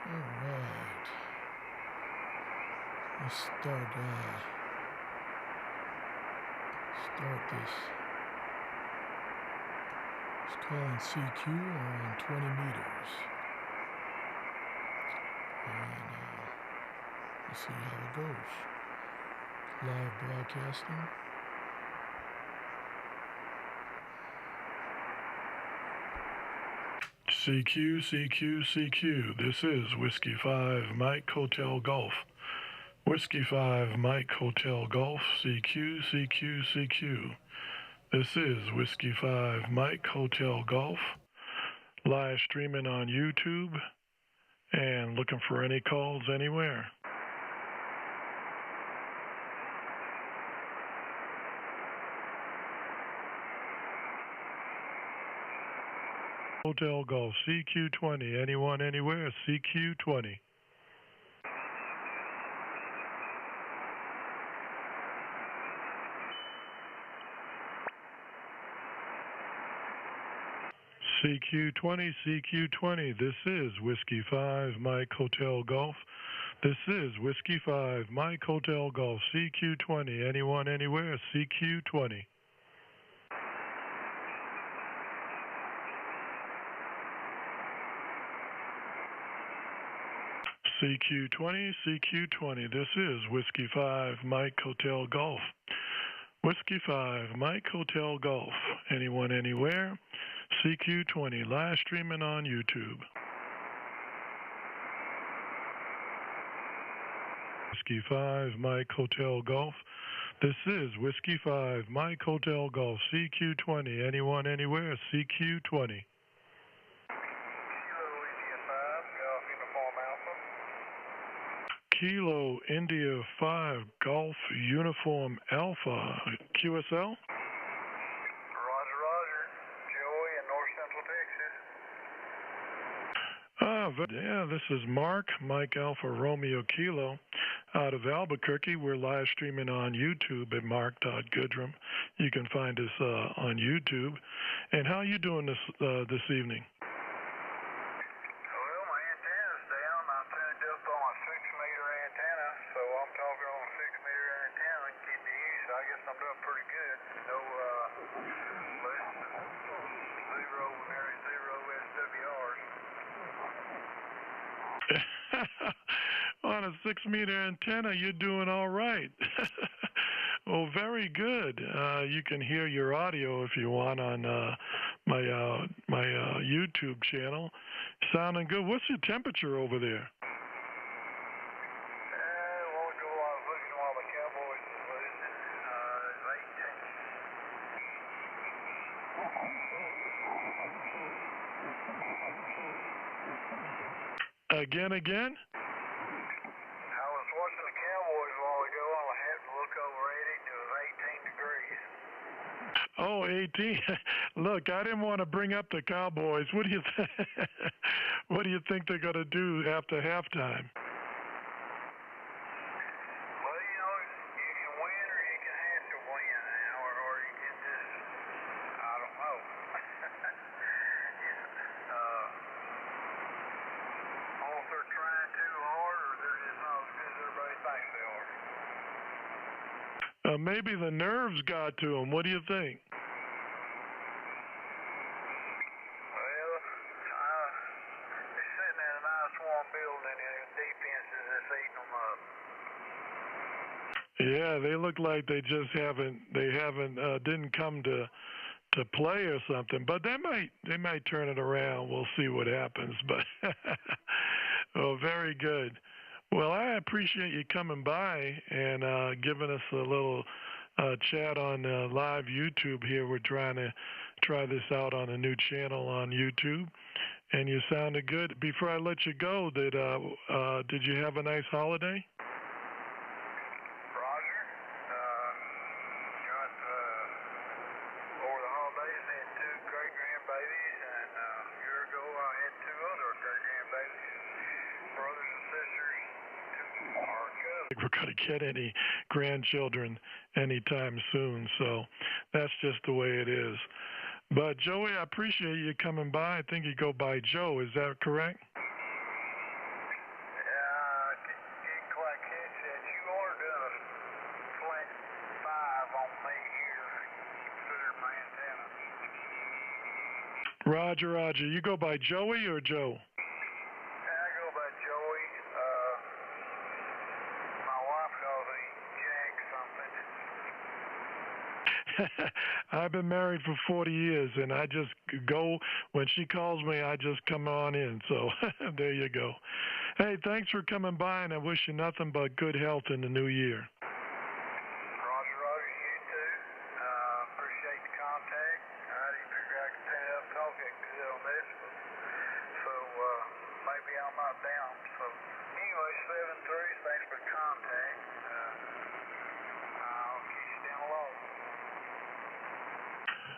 Alright. Let's start this. It's calling CQ around 20 meters. And let's see how it goes. Live broadcasting. CQ, CQ, CQ. This is Whiskey 5 Mike Hotel Golf. Whiskey 5 Mike Hotel Golf. CQ, CQ, CQ. This is Whiskey 5 Mike Hotel Golf. Live streaming on YouTube and looking for any calls anywhere. Hotel Golf, CQ20. Anyone, anywhere, CQ20. CQ20, CQ20. This is Whiskey 5 Mike Hotel Golf. This is Whiskey 5 Mike Hotel Golf, CQ20. Anyone, anywhere, CQ20. CQ20, CQ20. This is Whiskey 5 Mike Hotel Golf. Whiskey 5 Mike Hotel Golf. Anyone, anywhere, CQ20. Live streaming on YouTube. Whiskey 5 Mike Hotel Golf. This is Whiskey 5 Mike Hotel Golf, CQ20. Anyone, anywhere, CQ20. Kilo India 5 Golf Uniform Alpha, QSL? Roger, roger. Joey in North Central Texas. Yeah, this is Mark, Mike Alpha Romeo Kilo, out of Albuquerque. We're live streaming on YouTube at Mark.Goodrum. You can find us on YouTube. And how are you doing this evening? Well, my antenna's down. I'm tuned up on a 6-meter antenna, so I'm talking on a 6-meter antenna and getting used. So I guess I'm doing pretty good. No less than zero, nearly zero SWRs. On a 6-meter antenna, you're doing all right. Well, very good. You can hear your audio if you want on my YouTube channel. Sounding good. What's your temperature over there? Well, I was looking while the Cowboys was losing. It's 18. Again? I was watching the Cowboys a while ago. I had to look over at it. It was 18 degrees. Oh, 18. Look, I didn't want to bring up the Cowboys. What do you think? What do you think they're going to do after halftime? Well, you know, you can win or you can have to win, or you can just, I don't know. Or if they're trying too hard, or they're just not as good as everybody thinks they are. Maybe the nerves got to them. What do you think? Well, they're sitting in a nice warm building, and the defense is just eating them up. Yeah, they look like they just didn't come to play or something. But they might turn it around. We'll see what happens. But oh, very good. Well, I appreciate you coming by and giving us a little chat on live YouTube here. We're trying to try this out on a new channel on YouTube, and you sounded good. Before I let you go, did you have a nice holiday? Roger. Over the holidays, I had 2 great grandbabies, and a year ago I had 2 other great grandbabies, brothers and sisters, 2 are cousins. We're going to get any grandchildren anytime soon, so that's just the way it is. But Joey, I appreciate you coming by. I think you go by Joe. Is that correct? Roger, Roger. You go by Joey or Joe? I go by Joey. My wife calls me Jack something. I've been married for 40 years, and I just go, when she calls me, I just come on in. So there you go. Hey, thanks for coming by, and I wish you nothing but good health in the new year. Roger, Roger, you too. Appreciate the contact. I didn't figure I could stand up and talk that good on this, so maybe I'm not down. So anyway, 7-3, thanks for the contact. I'll keep you down low.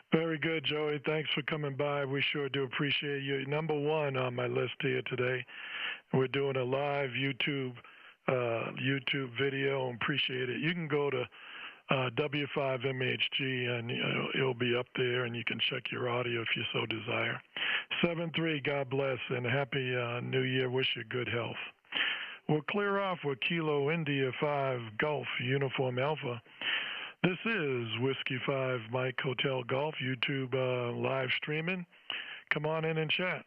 Very good, Joey. Thanks for coming by. We sure do appreciate you. Number one on my list here today. We're doing a live YouTube video. Appreciate it. You can go to W5MHG, and it'll be up there, and you can check your audio if you so desire. 7-3, God bless, and Happy New Year. Wish you good health. We'll clear off with Kilo India 5 Golf Uniform Alpha. This is Whiskey 5 Mike Hotel Golf YouTube live streaming. Come on in and chat.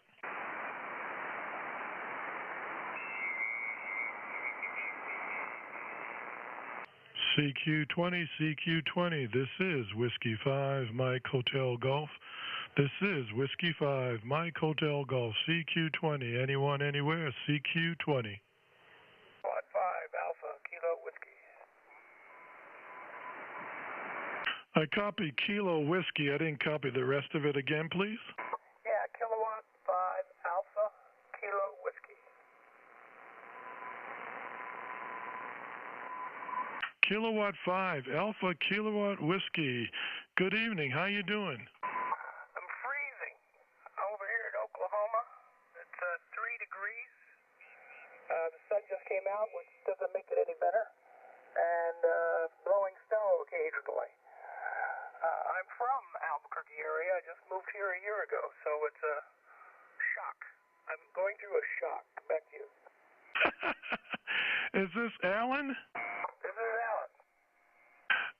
CQ20, CQ20. This is Whiskey 5 Mike Hotel Golf. This is Whiskey 5 Mike Hotel Golf. CQ20. Anyone, anywhere. CQ20. Quad 5 Alpha Kilo Whiskey. I copied Kilo Whiskey. I didn't copy the rest of it again, please. Yeah, Kilowatt 5 Alpha Kilo Whiskey. Kilowatt 5 Alpha Kilowatt Whiskey. Good evening. How you doing? I'm freezing over here in Oklahoma. It's 3 degrees. The sun just came out, which doesn't make it any better, and blowing snow occasionally. I'm from Albuquerque area. I just moved here a year ago, so it's a shock. I'm going through a shock. Back to you. Is this Alan? This is Alan.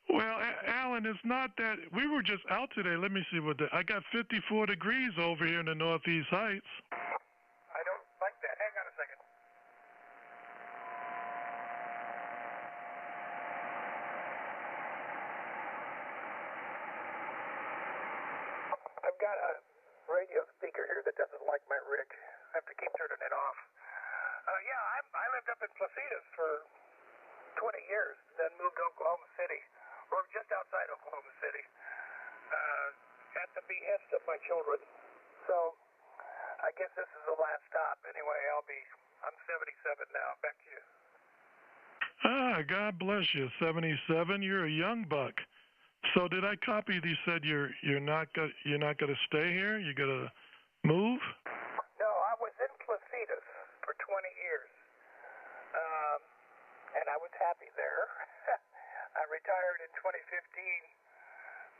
Well, Alan, it's not that. We were just out today. Let me see what I got 54 degrees over here in the Northeast Heights. I don't like that. Hang on a second. I've got a radio speaker here that doesn't like my rig. I have to keep turning it off. I lived up in Placitas for 20 years, then moved to Oklahoma City, or just outside Oklahoma City, at the behest of my children. So I guess this is the last stop. Anyway, I'm 77 now. Back to you. Ah, God bless you. 77. You're a young buck. So did I copy? You said you're not gonna stay here. You're gonna move. No, I was in Placitas for 20 years, and I was happy there. I retired in 2015,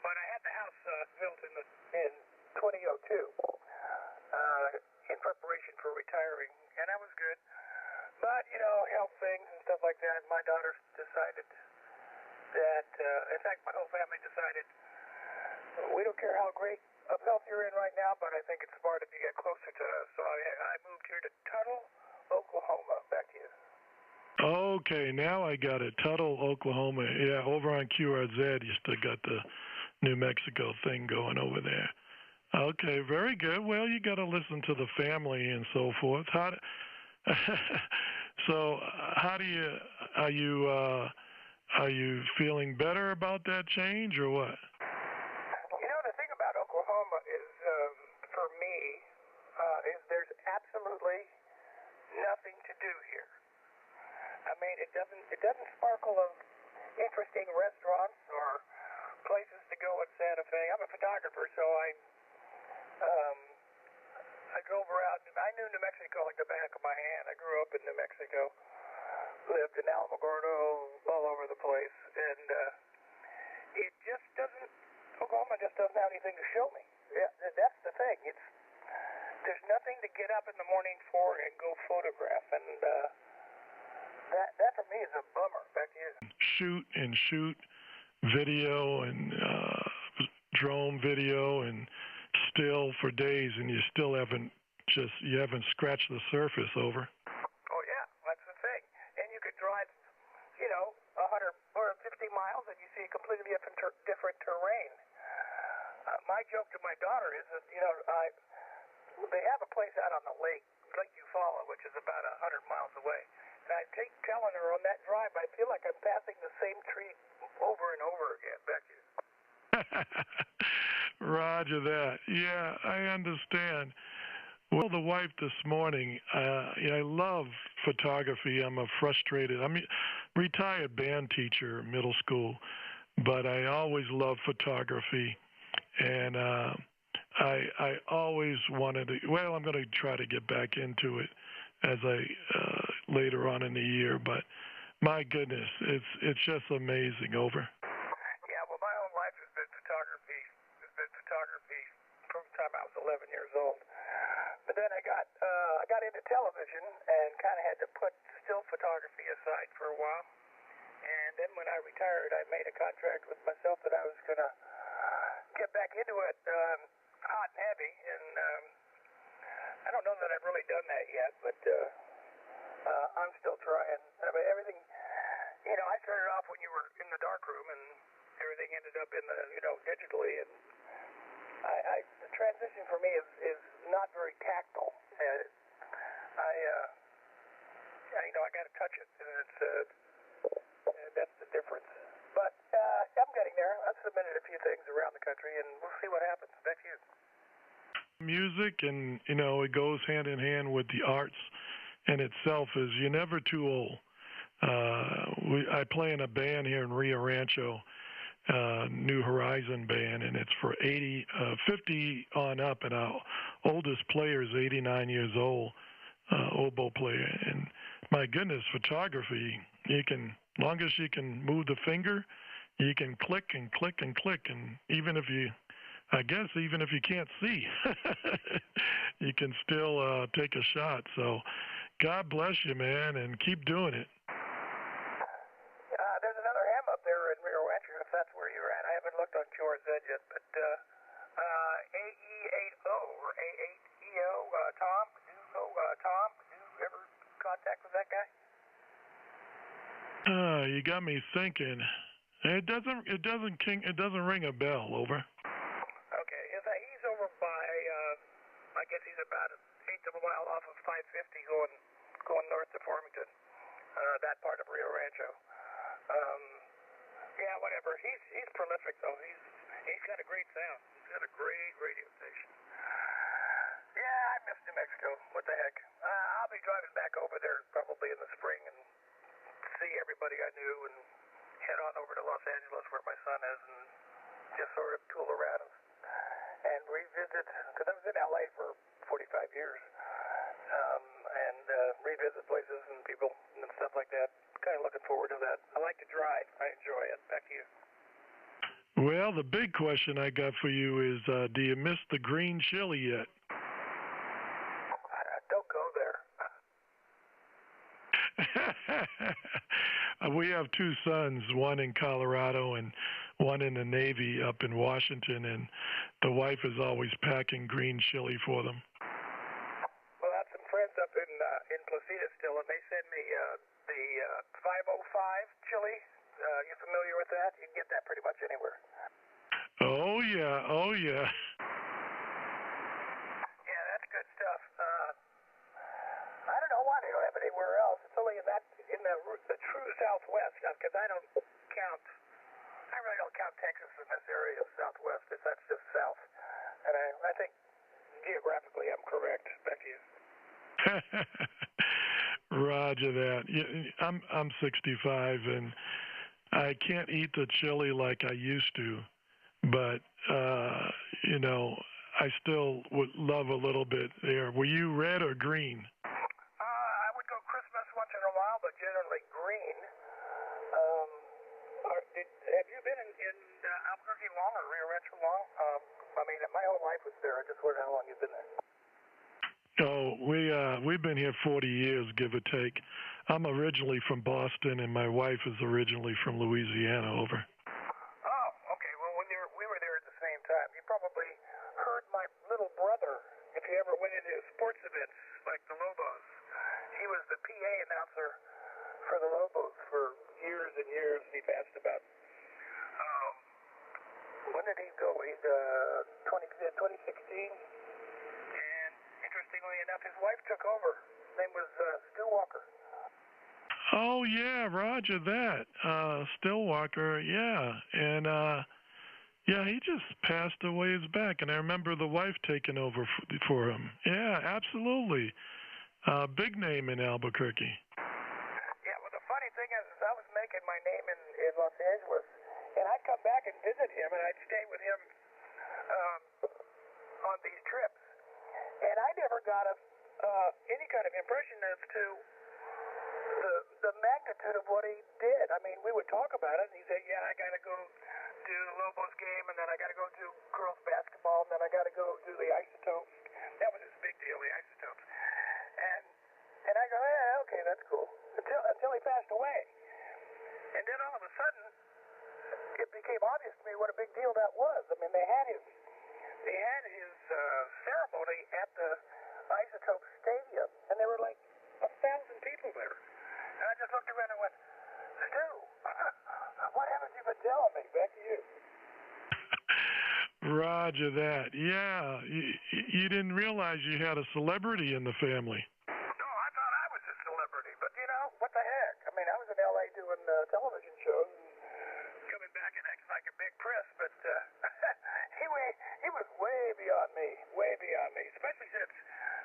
but I had the house built in 2002 in preparation for retiring, and I was good. But health things and stuff like that. My daughter decided that, in fact, my whole family decided, we don't care how great of health you're in right now, but I think it's smart if you get closer to us. So I moved here to Tuttle, Oklahoma. Back to you. Okay, now I got it. Tuttle, Oklahoma. Yeah, over on QRZ, you still got the New Mexico thing going over there. Okay, very good. Well, you got to listen to the family and so forth. Are you feeling better about that change or what? The thing about Oklahoma is, for me, is there's absolutely nothing to do here. I mean, it doesn't sparkle of interesting restaurants or places to go in Santa Fe. I'm a photographer, so I drove around. I knew New Mexico like the back of my hand. I grew up in New Mexico, lived in Alamogordo, all over the place, and it just doesn't. Oklahoma just doesn't have anything to show me. Yeah, that's the thing. There's nothing to get up in the morning for and go photograph, and that for me is a bummer. Back to you. Shoot video and drone video and still for days, and you still haven't scratched the surface over. Oh yeah, that's the thing. And you could drive, 100 or 50 miles, and you see completely different terrain. My joke to my daughter is that they have a place out on the lake, Lake Eufaula, which is about 100 miles away. And I keep telling her on that drive, I feel like I'm passing the same tree over and over again, Becky. Roger that. Yeah, I understand. Well, the wife this morning, I love photography. I'm a retired band teacher, middle school, but I always loved photography. And I always wanted to, well, I'm going to try to get back into it as later on in the year, but my goodness, it's just amazing over. Yeah, well, my own life has been photography from the time I was 11 years old. But then I got into television and kind of had to put still photography aside for a while. And then when I retired, I made a contract with myself that I was going to get back into it hot and heavy. And I don't know that I've really done that yet, but I'm still trying. I mean, everything, I started off when you were in the darkroom, and everything ended up in the, digitally. And the transition for me is not very tactile. I got to touch it, and that's the difference. But I'm getting there. I've submitted a few things around the country, and we'll see what happens. Back to you. Music, and it goes hand in hand with the arts in itself. Is you're never too old. I play in a band here in Rio Rancho, New Horizon band, and it's for 50 on up, and our oldest player is 89 years old, oboe player. And my goodness, photography, long as you can move the finger, you can click and click and click, and even if you can't see, you can still take a shot. So God bless you, man, and keep doing it. There's another ham up there in Rio Rancho, if that's where you're at. I haven't looked on Shores Edge yet, but AE80 or A8EO, Tom, do you ever contact with that guy? You got me thinking. It doesn't ring a bell. Over. Okay, he's over by, I guess he's about an eighth of a mile off of 550 going north to Farmington, that part of Rio Rancho. Yeah, whatever. He's prolific though. He's got a great sound. He's got a great radio station. Yeah, I missed New Mexico. What the heck? I'll be driving back over there probably in the spring and see everybody I knew and head on over to Los Angeles where my son is and just sort of tool around and revisit, because I was in LA for 45 years, and revisit places and people and stuff like that. Kind of looking forward to that. I like to drive. I enjoy it. Back to you. Well, the big question I got for you is, do you miss the green chili yet? Don't go there. We have two sons, one in Colorado and one in the Navy up in Washington, and the wife is always packing green chili for them. Well, I have some friends up in Placida still, and they send me the 505 chili. You familiar with that? You can get that pretty much anywhere. Oh yeah. Yeah, that's good stuff. I don't know why they don't have it anywhere else. It's only in the true Southwest, because I really don't count Texas in this area of Southwest. That's just South, and I think geographically I'm correct. Back to you. Roger that. I'm 65 and I can't eat the chili like I used to, but I still would love a little bit there. Were you red or green? I would go Christmas once in a while, but generally green. Have you been in Albuquerque long or Rio Rancho long? My whole life was there. I just wondered how long you've been there. Oh, we've been here 40 years, give or take. I'm originally from Boston, and my wife is originally from Louisiana. Over. Oh, okay. Well, we were there at the same time. You probably heard my if you ever went into sports events like the Lobos. He was the PA announcer for the Lobos for years and years, and he passed about, when did he go? He's 2016. And interestingly enough, his wife took over. His name was Stu Walker. Oh, yeah, Roger that. Stillwalker, yeah. And, yeah, he just passed a ways back, and I remember the wife taking over for him. Yeah, absolutely. Big name in Albuquerque. Yeah, well, the funny thing is I was making my name in Los Angeles, and I'd come back and visit him, and I'd stay with him on these trips. And I never got any kind of impression as to the magnitude of what he did. I mean, we would talk about it, and he'd say, yeah, I got to go do the Lobos game, and then I got to go do girls basketball, and then I got to go do the Isotopes. That was his big deal, the Isotopes. And I go, yeah, okay, that's cool. Until he passed away. And then all of a sudden, it became obvious to me what a big deal that was. I mean, they had his ceremony at the Isotope Stadium, and there were like 1,000 people there. And I just looked around and went, Stu, what haven't you been telling me? Back to you. Roger that. Yeah, you didn't realize you had a celebrity in the family. No, I thought I was a celebrity, but you know, what the heck? I mean, I was in L.A. doing television shows and coming back and acting like a big press, but he was way beyond me, especially since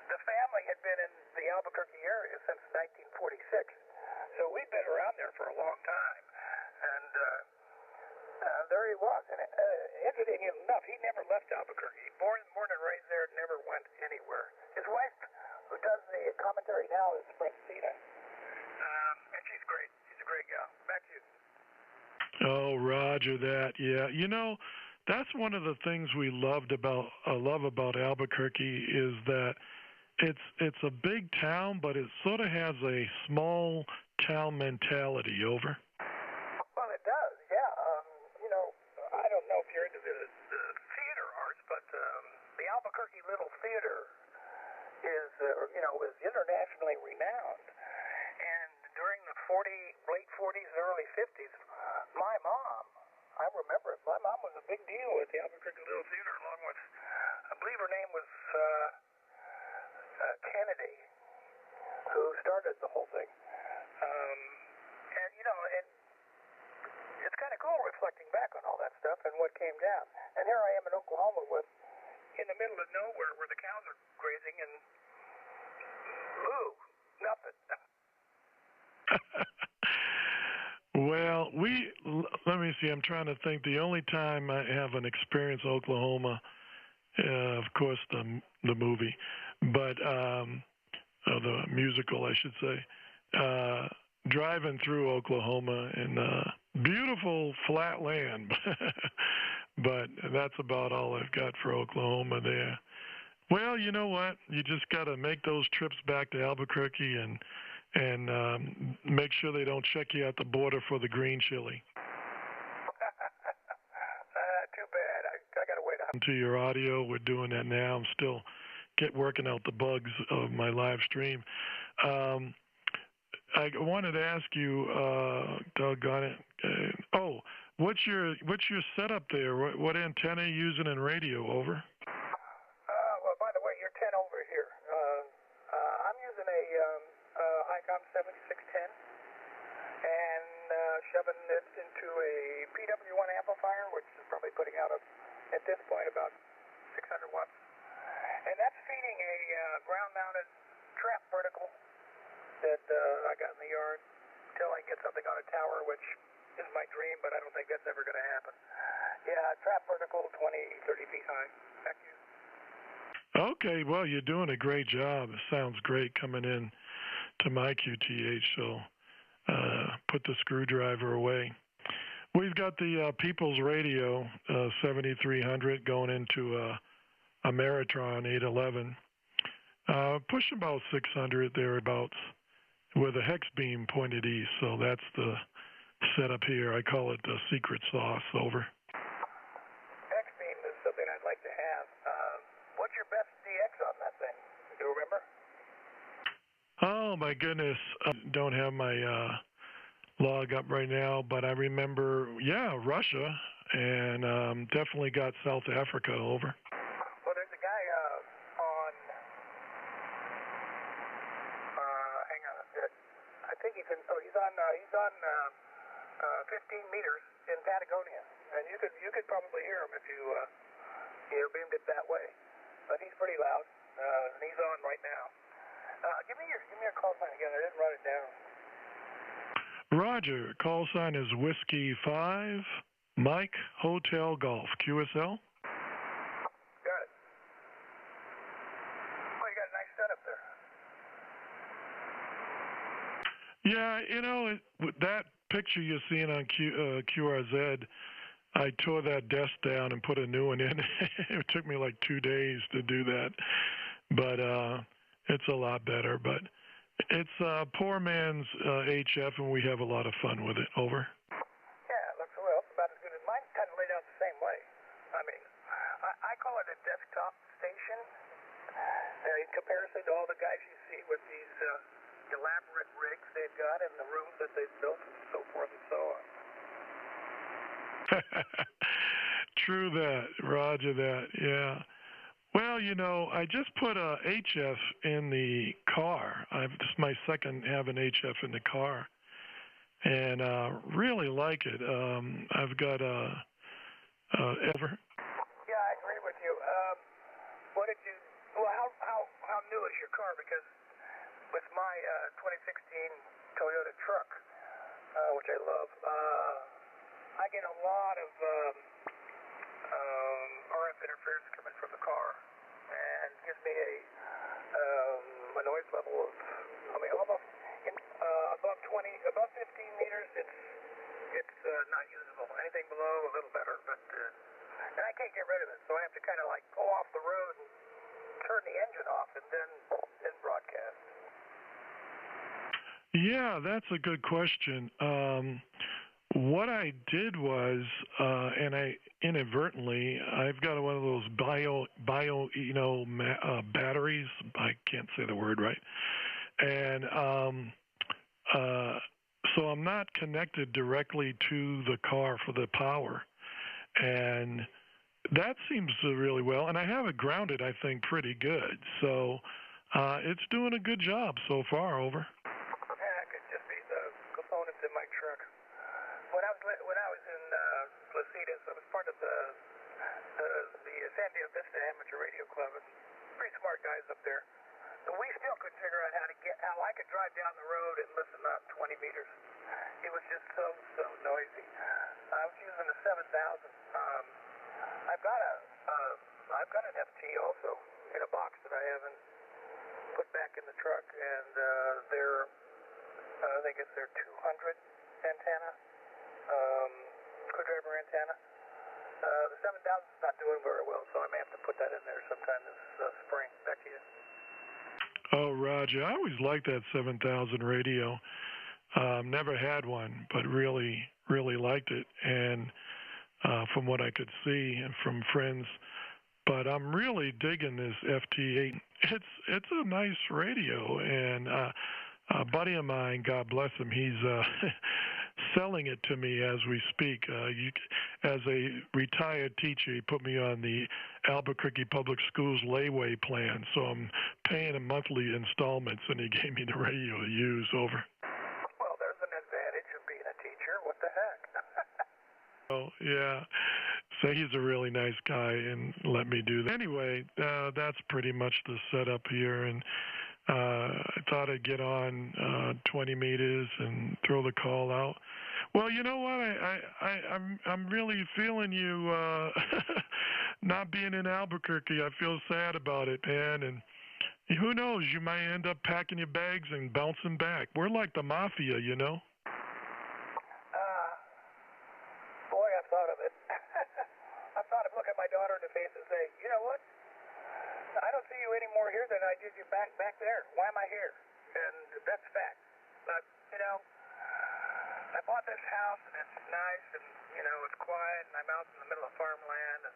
the family had been in the Albuquerque area since 1946. So we'd been around there for a long time, and there he was. And interesting enough, he never left Albuquerque. Born and raised there, never went anywhere. His wife, who does the commentary now, is Francina, and she's great. She's a great gal. Back to you. Oh, Roger that. Yeah, you know, that's one of the things we love about Albuquerque is that it's a big town, but it sort of has a small town mentality. Over. Well, it does, yeah. You know, I don't know if you're into the theater arts, but the Albuquerque Little Theater is internationally renowned. And during the late 40s and early 50s, my mom, I remember it, my mom was a big deal at the Albuquerque Little Theater, along with, I believe her name was Kennedy, who started the whole thing. And, you know, it's kind of cool reflecting back on all that stuff and what came down. And here I am in Oklahoma in the middle of nowhere where the cows are grazing and, nothing. Well, let me see. I'm trying to think. The only time I haven't experienced Oklahoma, of course, the movie, but the musical, I should say. Driving through Oklahoma in beautiful flat land, but that's about all I've got for Oklahoma there. Well, you know what? You just got to make those trips back to Albuquerque and make sure they don't check you at the border for the green chili. Too bad. I got to wait. To your audio, we're doing that now. I'm still working out the bugs of my live stream. I wanted to ask you, doggone it. What's your setup there? What antenna are you using in radio? Over. Well, by the way, you're 10 over here. I'm using a ICOM 7610 and shoving it into a PW1 amplifier, which is probably putting out at this point about 600 watts. And that's feeding a ground-mounted trap vertical that I got in the yard until I get something on a tower, which is my dream, but I don't think that's ever going to happen. Yeah, trap vertical, 20, 30 feet high. Thank you. Okay, well, you're doing a great job. It sounds great coming in to my QTH, so put the screwdriver away. We've got the People's Radio 7300 going into a Meritron 811. Push about 600 thereabouts with a hex beam pointed east, so that's the setup here. I call it the secret sauce. Over. Hex beam is something I'd like to have. What's your best DX on Oh my goodness, I don't have my log up right now, but I remember, yeah, Russia, and definitely got South Africa over. Well, there's a guy on, hang on a bit. I think he's on 15 meters in Patagonia, and you could probably hear him if you beamed it that way. But he's pretty loud, and he's on right now. Give me your call sign again. I didn't write it down. Roger, call sign is Whiskey 5, Mike, Hotel Golf, QSL. Got it. Oh, you got a nice setup there. Yeah, you know, that picture you're seeing on QRZ, I tore that desk down and put a new one in. It took me like 2 days to do that, but it's a lot better. But it's poor man's HF, and we have a lot of fun with it. Over. Yeah, it looks well. It's about as good as mine. Kind of laid out the same way. I mean, I call it a desktop station in comparison to all the guys you see with these elaborate rigs they've got in the rooms that they've built and so forth and so on. True that. Roger that. Yeah. Well, you know, I just put a HF in the car. This is my second having HF in the car, and really like it. I've got ever. Yeah, I agree with you. What did you? Well, how new is your car? Because with my 2016 Toyota truck, which I love, I get a lot of RF interference coming from the car, and gives me a noise level of, I mean, almost above 15 meters, it's not usable. Anything below, a little better, but and I can't get rid of it, so I have to kind of like go off the road and turn the engine off, and then broadcast. Yeah, that's a good question. What I did was, and I inadvertently, I've got one of those bio, batteries. I can't say the word right, and so I'm not connected directly to the car for the power, and that seems really well. And I have it grounded, I think, pretty good. So it's doing a good job so far. Over. Yeah, it could just be the components in my truck. When I was in Placitas, I was part of the San Diego Vista Amateur Radio Club, and pretty smart guys up there. But we still couldn't figure out how I could drive down the road and listen up 20 meters. It was just so noisy. I was using a 7000. I've got an FT also in a box that I haven't put back in the truck, and I think it's their 200 antenna. Screwdriver antenna. The 7000 is not doing very well, so I may have to put that in there sometime this spring. Back to you. Oh, Roger, I always liked that 7000 radio. Never had one, but really liked it, and from what I could see and from friends. But I'm really digging this FT8. It's a nice radio, and a buddy of mine, God bless him, he's selling it to me as we speak. As a retired teacher, he put me on the Albuquerque Public Schools layaway plan, so I'm paying him monthly installments, and he gave me the radio to use. Over. Well, there's an advantage of being a teacher. What the heck? Oh, yeah. So he's a really nice guy and let me do that. Anyway, that's pretty much the setup here, and I thought I'd get on 20 meters and throw the call out. Well, you know what? I'm really feeling you not being in Albuquerque. I feel sad about it, man. And who knows? You might end up packing your bags and bouncing back. We're like the mafia, you know. Boy, I've thought of it. I've thought of looking my daughter in the face and saying, you know what? I don't see you any more here than I did you back there. Why am I here? And that's fact. But, you know, I bought this house, and it's nice, and, you know, it's quiet, and I'm out in the middle of farmland, and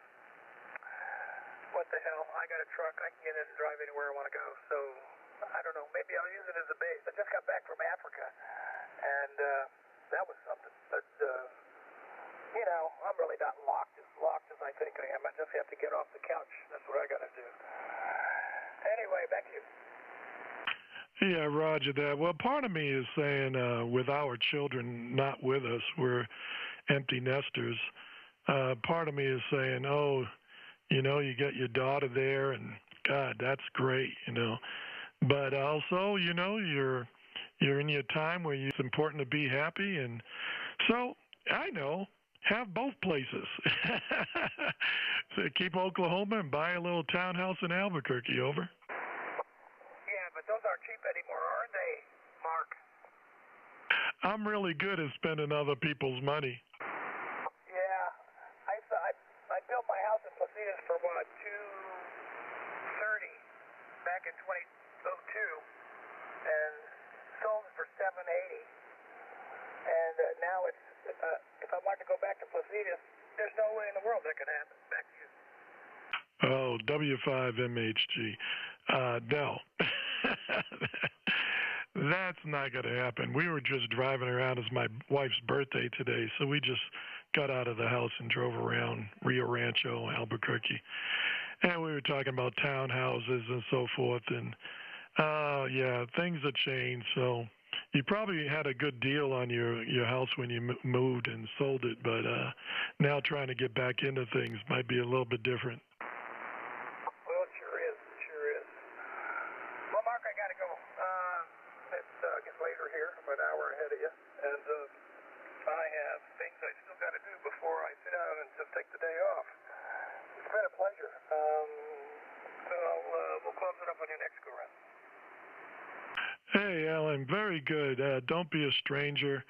what the hell? I got a truck. I can get in and drive anywhere I want to go. So I don't know, maybe I'll use it as a base. I just got back from Africa, and that was something. But, you know, I'm really not locked as I think I am. I just have to get off the couch. That's what I got to do. Anyway, back to you. Yeah, roger that. Well, part of me is saying with our children not with us, we're empty nesters. Part of me is saying, oh, you know, you got your daughter there, and God, that's great, you know. But also, you know, you're in your time where it's important to be happy, and so I know have both places. So keep Oklahoma and buy a little townhouse in Albuquerque. Over. Yeah, but those aren't cheap anymore, are they, Mark? I'm really good at spending other people's money. Yeah, I built my house in Placitas for what, $230 back in 2002, and sold it for $780. And now it's if I want to go back to Placitas, there's no way in the world that can happen. Back to you. Oh, W5MHG. No. That's not going to happen. We were just driving around. It's my wife's birthday today, so we just got out of the house and drove around Rio Rancho, Albuquerque. And we were talking about townhouses and so forth. And, yeah, things have changed. So you probably had a good deal on your house when you moved and sold it, but now trying to get back into things might be a little bit different. Well, it sure is. It sure is. Well, Mark, I got to go. It gets later here. I'm an hour ahead of you. And I have things I still got to do before I sit down and just take the day off. It's been a pleasure. So we'll close it up on your next go-round. Hey, Alan, very good. Don't be a stranger.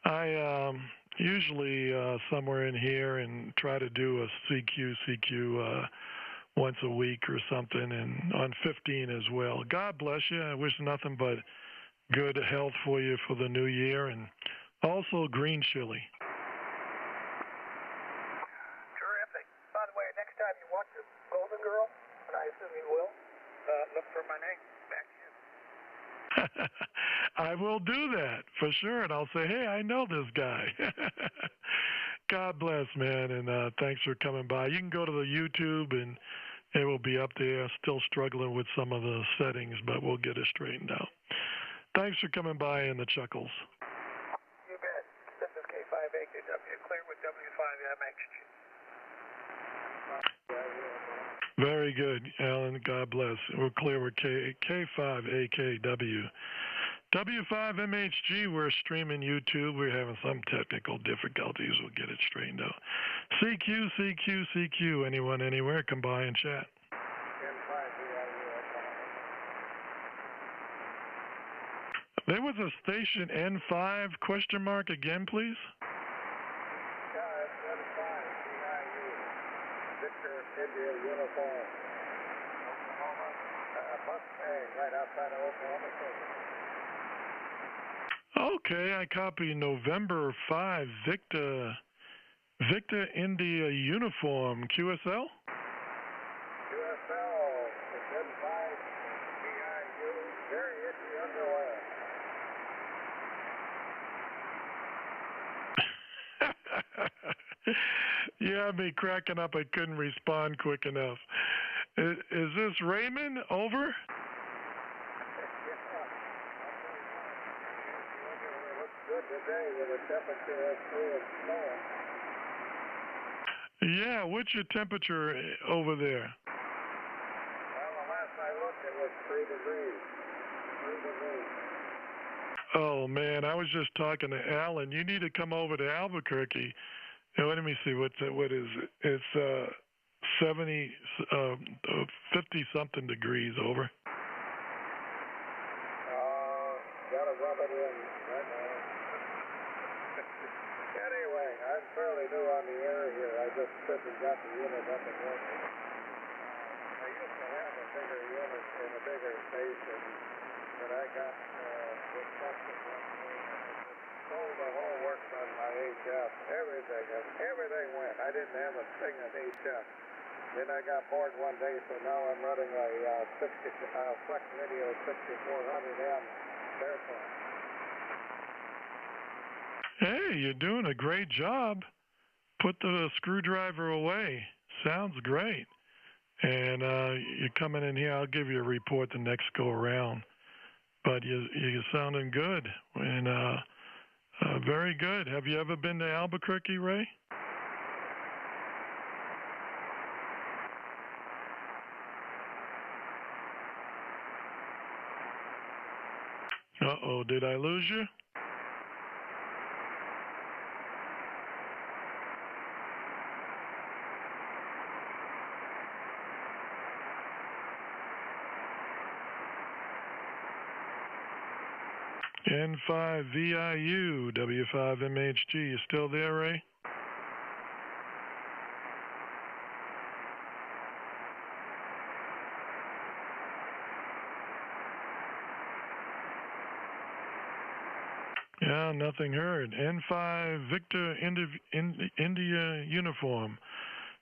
I usually somewhere in here and try to do a CQ once a week or something, and on 15 as well. God bless you. I wish nothing but good health for you for the new year, and also green chili. Terrific. By the way, next time you watch the Golden Girl, and I assume you will, look for my name. Back to you. I will do that for sure, and I'll say, hey, I know this guy. God bless, man, and thanks for coming by. You can go to the YouTube, and it will be up there. Still struggling with some of the settings, but we'll get it straightened out. Thanks for coming by and the chuckles. You bet. This is K5AKW, clear with W5MHG. Very good, Alan. God bless. We're clear with K5AKW. W5MHG, we're streaming YouTube. We're having some technical difficulties. We'll get it straightened out. CQ. Anyone, anywhere, come by and chat. There was a station N5 question mark again, please. Yeah, it's N5, CIU. Victor India Uniform. Oklahoma. Mustang, right outside of Oklahoma City. Okay, I copy November 5, Victor India Uniform, QSL? QSL, it's N5, CIU, very itchy underwear. Yeah, me cracking up. I couldn't respond quick enough. Is this Raymond? Over? Looks good today with a temperature of 3 and snowing. Yeah, what's your temperature over there? Well, the last I looked, it was 3 degrees. 3 degrees. Oh, man, I was just talking to Alan. You need to come over to Albuquerque. Let me see, what is it? It's 50-something degrees over. Gotta rub it in. Anyway, I'm fairly new on the air here. I just got the unit up and working. I used to have a bigger unit in a bigger station, but I got disgusted one day and sold the whole works on my HF. Everything went. I didn't have a thing on HF. Then I got bored one day, so now I'm running a Flex Video 6400M barefoot. Hey, you're doing a great job. Put the screwdriver away. Sounds great. And you're coming in here. I'll give you a report the next go around. But you're sounding good and very good. Have you ever been to Albuquerque, Ray? Uh-oh, did I lose you? N5VIU, W5MHG. You still there, Ray? Yeah, nothing heard. N5 Victor India uniform.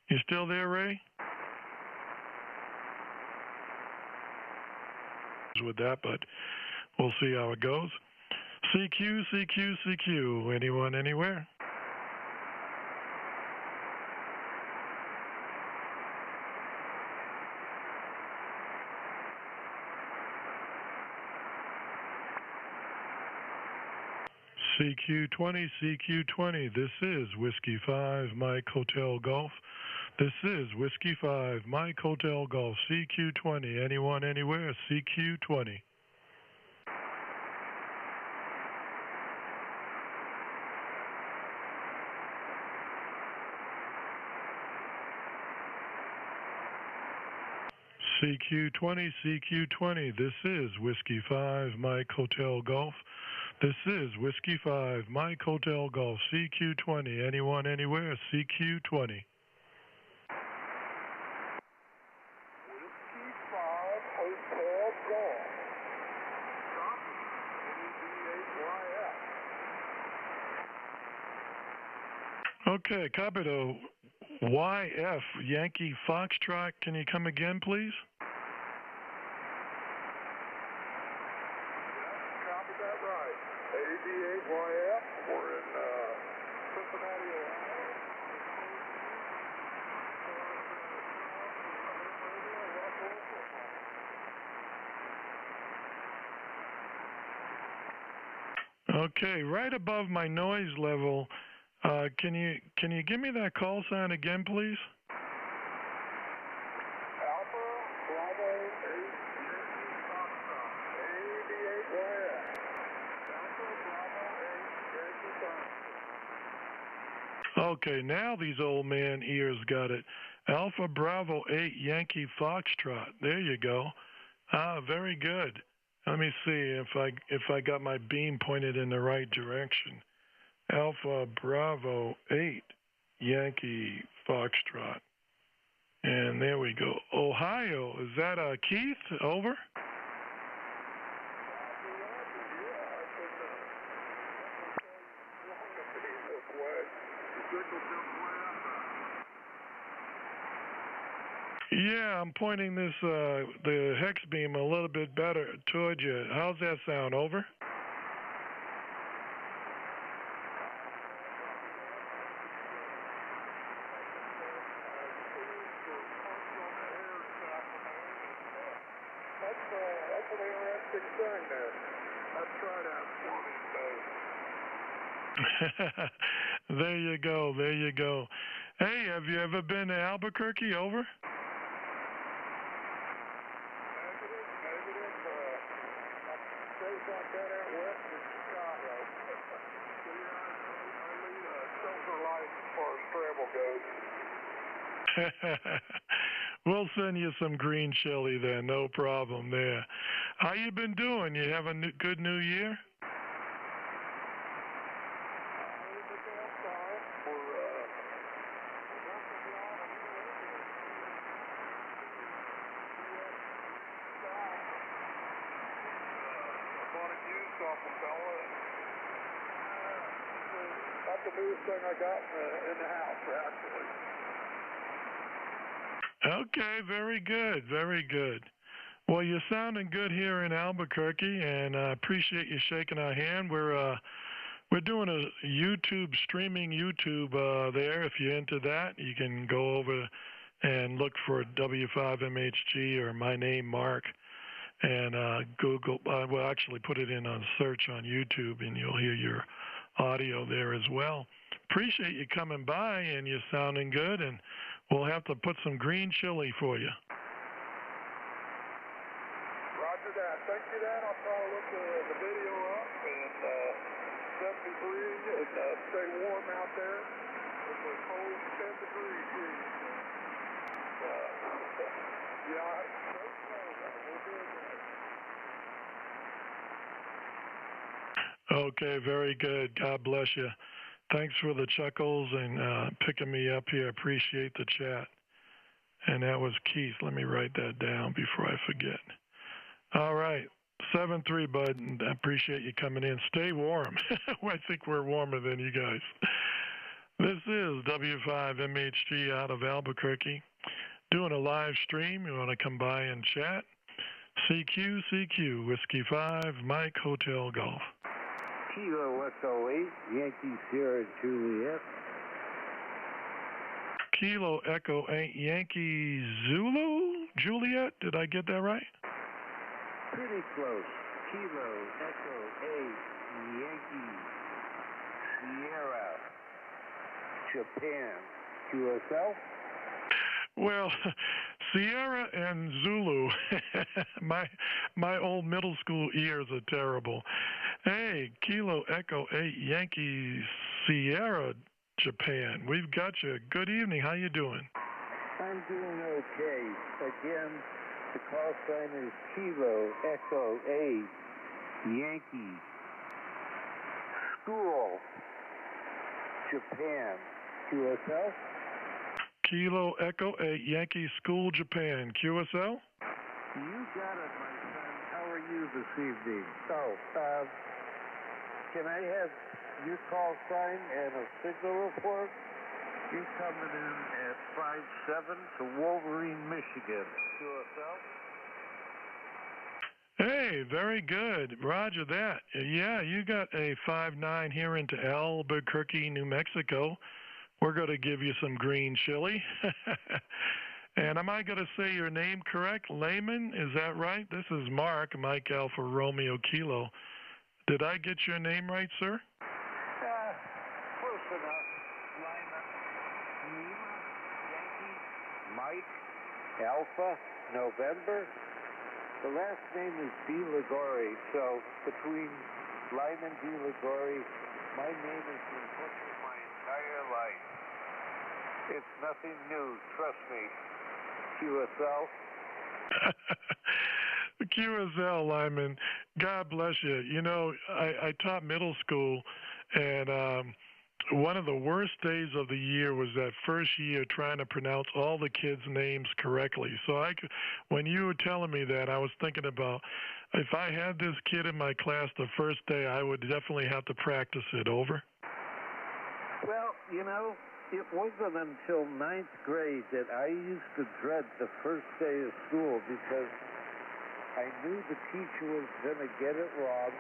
You still there, Ray? With that, but we'll see how it goes. CQ, CQ, CQ. Anyone, anywhere? CQ20, CQ20. This is Whiskey 5, Mike Hotel Golf. This is Whiskey 5, Mike Hotel Golf. CQ20. Anyone, anywhere? CQ20. CQ20, CQ20. This is Whiskey 5, Mike Hotel Golf. This is Whiskey 5, Mike Hotel Golf. CQ20. Anyone, anywhere? CQ20. Whiskey 5 Hotel Golf. Okay, copy to YF, Yankee Foxtrot. Can you come again, please? Copy that right. 88YF. We're in Cincinnati, Ohio. Okay, right above my noise level. Can you give me that call sign again, please? Alpha Bravo 8 88YF. Alpha Bravo 8 Okay, now these old man ears got it. Alpha Bravo 8 Yankee Foxtrot. There you go. Ah, very good. Let me see if I got my beam pointed in the right direction. Alpha Bravo 8 Yankee Foxtrot. And there we go. Ohio. Is that Keith? Over? Yeah, I'm pointing this the hex beam a little bit better toward you. How's that sound? Over? That's an interesting thing there. Let's try that one of these days. There you go. There you go. Hey, have you ever been to Albuquerque? Over? Negative. Stays like that out west of Chicago. I lead a shelter life as far as travel goes. We'll send you some green chili then. No problem there. How you been doing? You have a good New Year? That's the newest thing I got in the house, actually. Okay, very good, very good. Well, you're sounding good here in Albuquerque, and I appreciate you shaking our hand. We're doing a YouTube streaming YouTube there. If you're into that, you can go over and look for W5MHG or my name, Mark, and Google. We'll actually put it in on search on YouTube, and you'll hear your audio there as well. Appreciate you coming by, and you're sounding good, and we'll have to put some green chili for you. Roger that. Thank you, Dan. I'll try to look the video up and set degrees and stay warm out there. It's a cold 10 degrees here. Yeah, we'll do it. Okay, very good. God bless you. Thanks for the chuckles and picking me up here. Appreciate the chat. And that was Keith. Let me write that down before I forget. All right. 7-3, bud. And I appreciate you coming in. Stay warm. I think we're warmer than you guys. This is W5MHG out of Albuquerque. Doing a live stream. You want to come by and chat? CQ, Whiskey 5, Mike, Hotel Golf. Kilo Echo 8, Yankee Sierra Juliet. Kilo Echo 8, Yankee Zulu Juliet. Did I get that right? Pretty close. Kilo Echo 8, Yankee Sierra Japan. QSL? Well, Sierra and Zulu, my old middle school ears are terrible. Hey, Kilo Echo 8 Yankee Sierra Japan. We've got you. Good evening. How you doing? I'm doing okay. Again, the call sign is Kilo Echo 8 Yankee School Japan. QSL? Kilo Echo 8 Yankee School Japan. QSL? You got it, my son. How are you this evening? Can I have your call sign and a signal report? You're coming in at 5-7 to Wolverine, Michigan. QSL? Hey, very good. Roger that. Yeah, you got a 5-9 here into Albuquerque, New Mexico. We're going to give you some green chili. And am I going to say your name correct? Layman, is that right? This is Mark, Mike Alpha Romeo Kilo. Did I get your name right, sir? Close enough. Lyman, Lima, Yankee, Mike, Alpha, November. The last name is D. Ligori, so between Lyman D. Ligori, my name has been butchered my entire life. It's nothing new, trust me. QSL. QSL, Lyman. God bless you. You know, I taught middle school, and one of the worst days of the year was that first year trying to pronounce all the kids' names correctly. So when you were telling me that, I was thinking about if I had this kid in my class the first day, I would definitely have to practice it over. Well, you know, it wasn't until 9th grade that I used to dread the first day of school because I knew the teacher was going to get it wrong,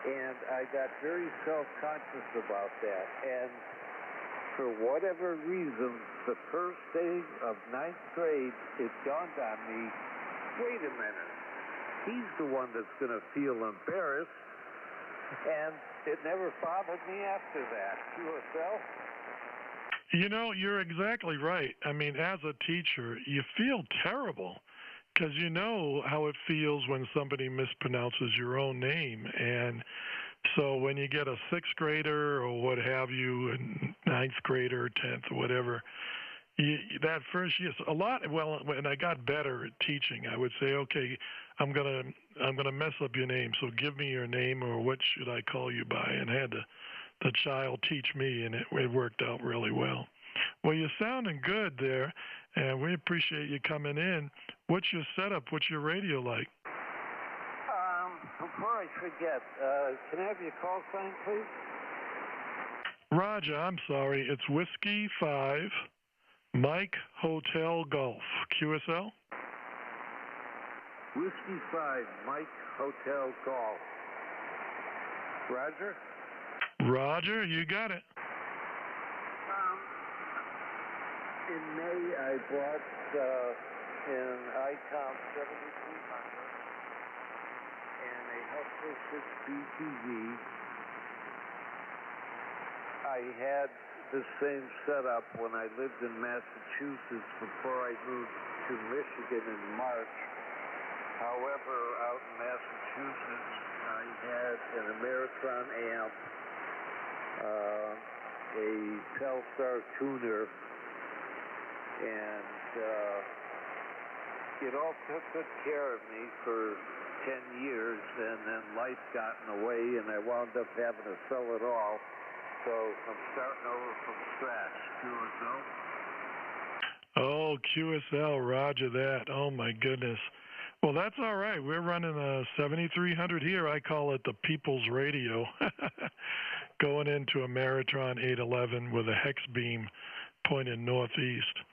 and I got very self-conscious about that. And for whatever reason, the first day of 9th grade, it dawned on me, wait a minute, he's the one that's going to feel embarrassed, and it never bothered me after that. QSL? You know, you're exactly right. I mean, as a teacher, you feel terrible because you know how it feels when somebody mispronounces your own name. And so when you get a 6th grader or what have you, and 9th grader or 10th or whatever, that first year, a lot. Well, when I got better at teaching, I would say, okay, I'm gonna mess up your name, so give me your name, or what should I call you by? And had the child teach me, and it worked out really well. Well, you're sounding good there, and we appreciate you coming in. What's your setup? What's your radio like? Before I forget, can I have your call sign, please? Roger, I'm sorry. It's Whiskey 5, Mike Hotel Golf, QSL? Whiskey 5, Mike Hotel Golf. Roger? Roger, you got it. In May, I bought an ICOM 7300 and a Hustler 6 BTV. I had the same setup when I lived in Massachusetts before I moved to Michigan in March. However, out in Massachusetts, I had an Ameritron amp, a Telstar tuner, and it all took good care of me for 10 years, and then life got in the way, and I wound up having to sell it all. So I'm starting over from scratch. QSL? Oh, QSL, roger that. Oh, my goodness. Well, that's all right. We're running a 7300 here. I call it the People's Radio. Going into a Maritron 811 with a hex beam pointed northeast.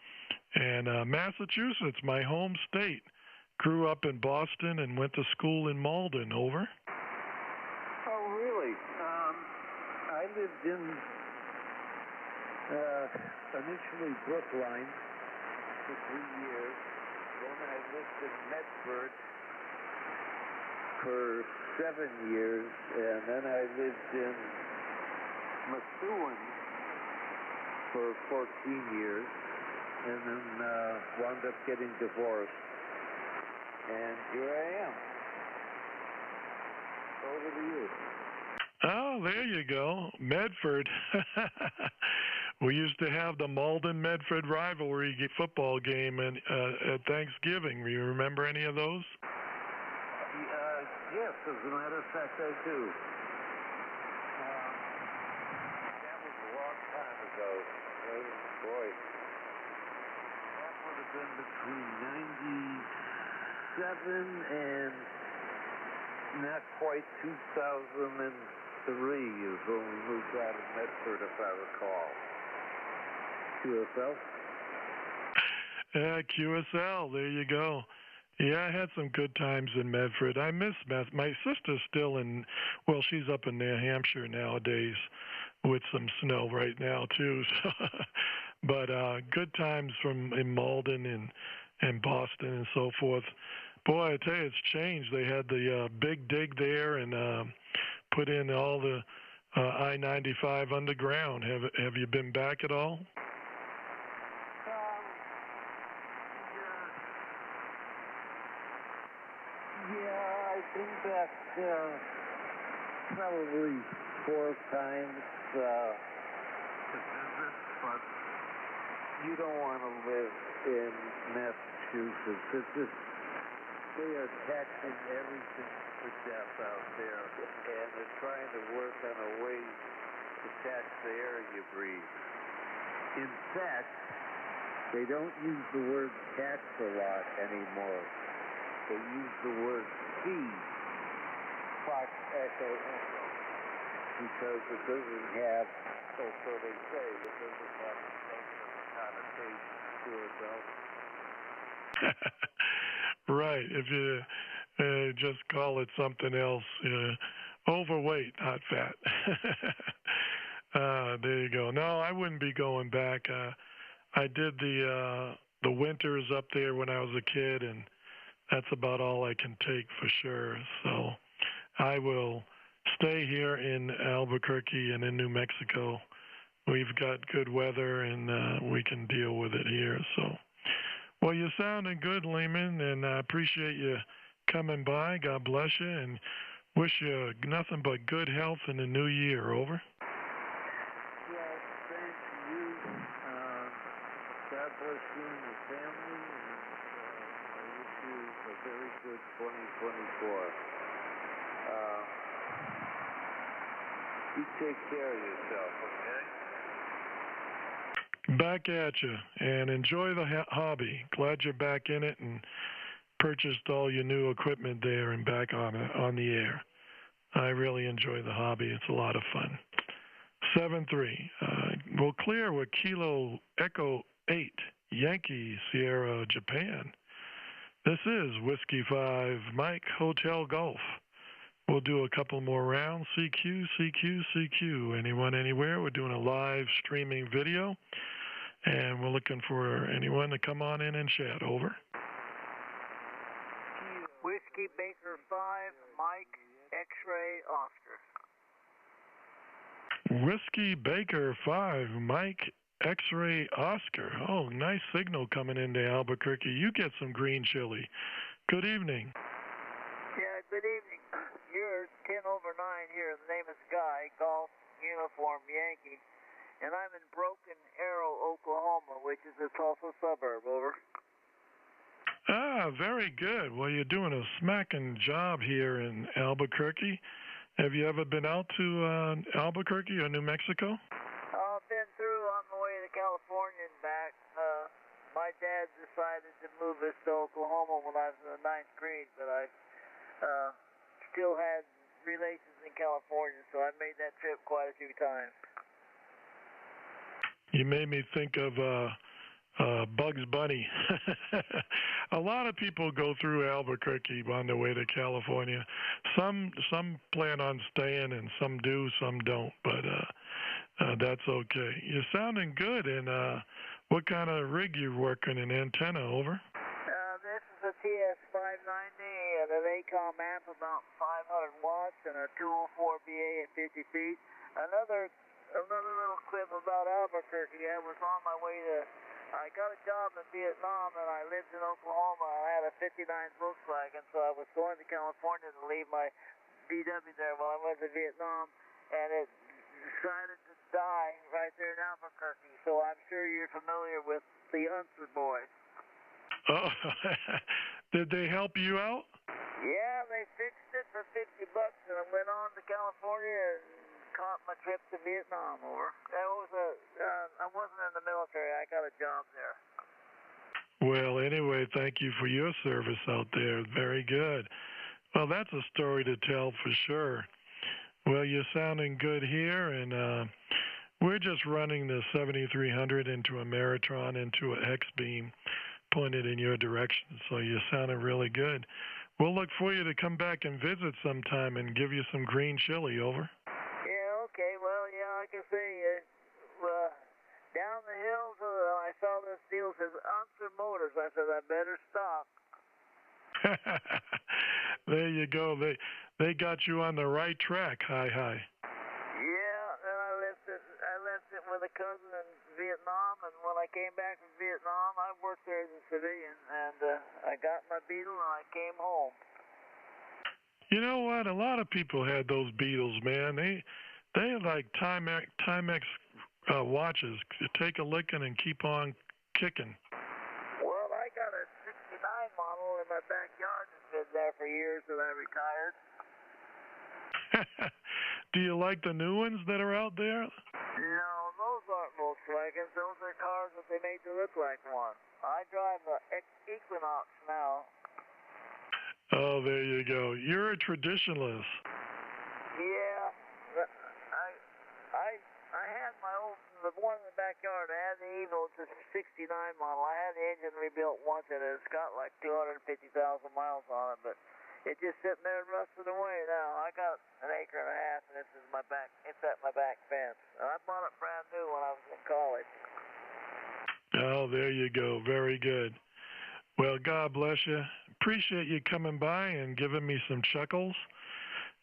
And Massachusetts, my home state. Grew up in Boston and went to school in Malden. Over. Oh, really? I lived in initially Brookline for 3 years. Then I lived in Medford for 7 years, and then I lived in Methuen for 14 years, and then wound up getting divorced. And here I am. Over to you. Oh, there you go. Medford. We used to have the Malden-Medford rivalry football game at Thanksgiving. Do you remember any of those? Yes, as a matter of fact, I do. That was a long time ago. Oh, boy. That would have been between 97 and not quite 2003 is when we moved out of Medford, if I recall. QSL? Yeah, QSL. There you go. Yeah, I had some good times in Medford. I miss Medford. My sister's still she's up in New Hampshire nowadays with some snow right now, too. So, but good times in Malden and Boston and so forth. Boy, I tell you, it's changed. They had the big dig there and put in all the I-95 underground. Have you been back at all? Yeah, I've been back probably 4 times to visit, but you don't want to live in Massachusetts. It's just, they are taxing everything to death out there, and they're trying to work on a way to tax the air you breathe. In fact, they don't use the word tax a lot anymore. They use the word fee, Fox Echo Echo, because it doesn't have, or so they say, it doesn't have the same connotation to itself. Right. If you just call it something else, overweight, not fat. There you go. No, I wouldn't be going back. I did the winters up there when I was a kid, and that's about all I can take for sure. So I will stay here in Albuquerque and in New Mexico. We've got good weather, and we can deal with it here. So, well, you're sounding good, Lehman, and I appreciate you coming by. God bless you, and wish you nothing but good health in the new year. Over. Well, thank you. God bless you and your family, and I wish you a very good 2024. You take care of yourself, okay? Back at you, and enjoy the hobby. Glad you're back in it and purchased all your new equipment there and back on the air. I really enjoy the hobby. It's a lot of fun. 7-3. We'll clear with Kilo Echo 8. Yankee Sierra Japan. This is Whiskey 5 Mike Hotel Golf. We'll do a couple more rounds. CQ, CQ, CQ. Anyone, anywhere. We're doing a live streaming video, and we're looking for anyone to come on in and chat. Over. Whiskey Baker 5, Mike, X-Ray, Oscar. Whiskey Baker 5, Mike, X-Ray, Oscar. Oh, nice signal coming into Albuquerque. You get some green chili. Good evening. Yeah, good evening. You're 10 over 9 here. The name is Guy, Golf Uniform Yankee. And I'm in Broken Arrow, Oklahoma, which is a Tulsa suburb. Over. Ah, very good. Well, you're doing a smacking job here in Albuquerque. Have you ever been out to Albuquerque or New Mexico? I've been through on the way to California and back. My dad decided to move us to Oklahoma when I was in the 9th grade, but I still had relations in California, so I made that trip quite a few times. You made me think of Bugs Bunny. A lot of people go through Albuquerque on their way to California. Some plan on staying, and some do, some don't. But that's okay. You're sounding good. And what kind of rig you working? An antenna? Over. This is a TS590 and an ACOM amp about 500 watts and a 204 BA at 50 feet. Another little clip about Albuquerque. I was on my way to. I got a job in Vietnam and I lived in Oklahoma. I had a '59 Volkswagen, so I was going to California to leave my VW there while I went to Vietnam, and it decided to die right there in Albuquerque. So I'm sure you're familiar with the Unser boys. Oh, did they help you out? Yeah, they fixed it for $50, and I went on to California and caught my trip to Vietnam. Over. That was I wasn't in the military. I got a job there. Well, anyway, thank you for your service out there. Very good. Well, that's a story to tell for sure. Well, you're sounding good here, and we're just running the 7300 into a Maritron into a X-beam pointed in your direction, so you're sounding really good. We'll look for you to come back and visit sometime and give you some green chili. Over. Yeah, okay. Well, yeah, like I say, down the hills, I saw this deal says Unser Motors. I said, I better stop. There you go. They got you on the right track. Hi. Yeah, and I left it with a cousin in Vietnam, and when I came back from Vietnam, I worked there as a civilian, and I got my Beetle and I came home. You know what? A lot of people had those Beetles, man. They like Timex watches. Take a licking and keep on kicking. Well, I got a '69 model in my backyard that's been there for years, and I retired. Do you like the new ones that are out there? No, those aren't Volkswagens. Those are cars that they made to look like one. I drive the Equinox now. Oh, there you go. You're a traditionalist. Yeah, I had the one in the backyard. I had the Evo, it's a '69 model. I had the engine rebuilt once, and it's got like 250,000 miles on it, but it's just sitting there rusting away now. I got an acre and a half, and this is my back. It's at my back fence. And I bought it brand new when I was in college. Oh, there you go. Very good. Well, God bless you. Appreciate you coming by and giving me some chuckles.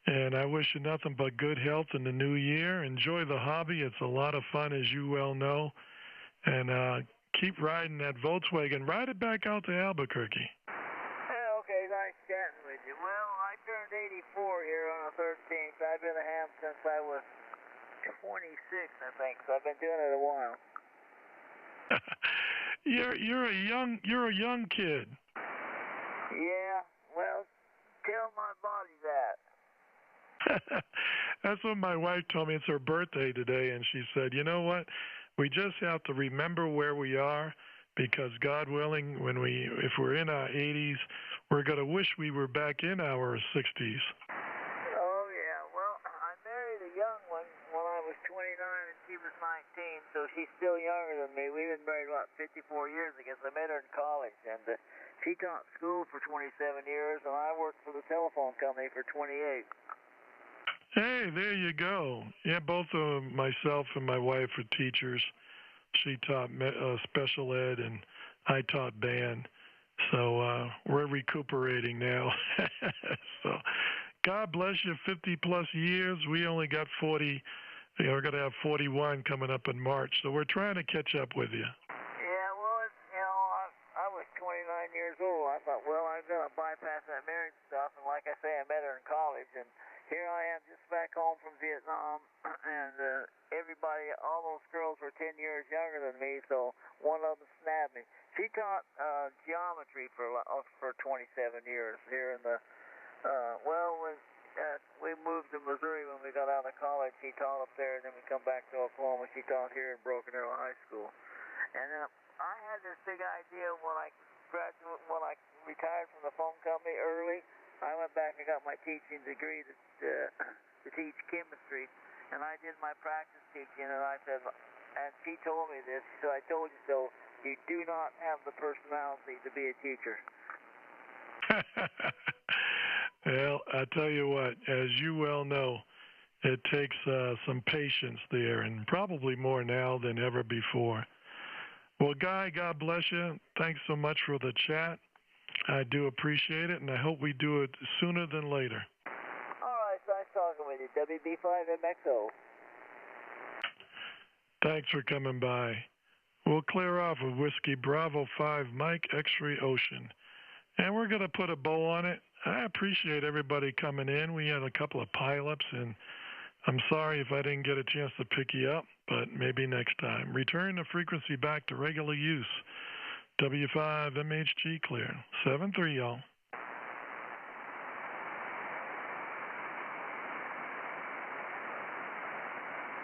And I wish you nothing but good health in the new year. Enjoy the hobby. It's a lot of fun, as you well know. And keep riding that Volkswagen. Ride it back out to Albuquerque. Okay, nice chatting with you. Well, I turned 84 here on the 13th. I've been a ham since I was 26, I think. So I've been doing it a while. You're a young kid. Yeah. Well, tell my body that. That's what my wife told me. It's her birthday today, and she said, you know what? We just have to remember where we are, because God willing, if we're in our 80s, we're going to wish we were back in our 60s. Oh, yeah. Well, I married a young one when I was 29, and she she was 19, so she's still younger than me. We've been married about 54 years, I guess. I met her in college, and she taught school for 27 years, and I worked for the telephone company for 28. Hey, there you go. Yeah, both myself and my wife are teachers. She taught special ed, and I taught band. So we're recuperating now. So God bless you, 50-plus years. We only got 40. We're going to have 41 coming up in March. So we're trying to catch up with you. Yeah, well, I was 29 years old. I thought, well, I'm going to bypass that marriage stuff. And like I say, I met her in college. And here I am just back home from Vietnam. And everybody, all those girls were 10 years younger than me. So one of them snapped me. She taught geometry for 27 years here in the, we moved to Missouri when we got out of college. She taught up there, and then we come back to Oklahoma. She taught here in Broken Arrow High School. And I had this big idea when I retired from the phone company early. I went back and got my teaching degree to teach chemistry, and I did my practice teaching. And I said, and she told me this. So I told you so. You do not have the personality to be a teacher. Well, I tell you what, as you well know, it takes some patience there, and probably more now than ever before. Well, Guy, God bless you. Thanks so much for the chat. I do appreciate it, and I hope we do it sooner than later. All right, nice talking with you. WB5MXO. Thanks for coming by. We'll clear off with Whiskey Bravo 5 Mike X-Ray Ocean. And we're going to put a bow on it. I appreciate everybody coming in. We had a couple of pileups, and I'm sorry if I didn't get a chance to pick you up, but maybe next time. Return the frequency back to regular use. W5MHG clear. 7-3, y'all.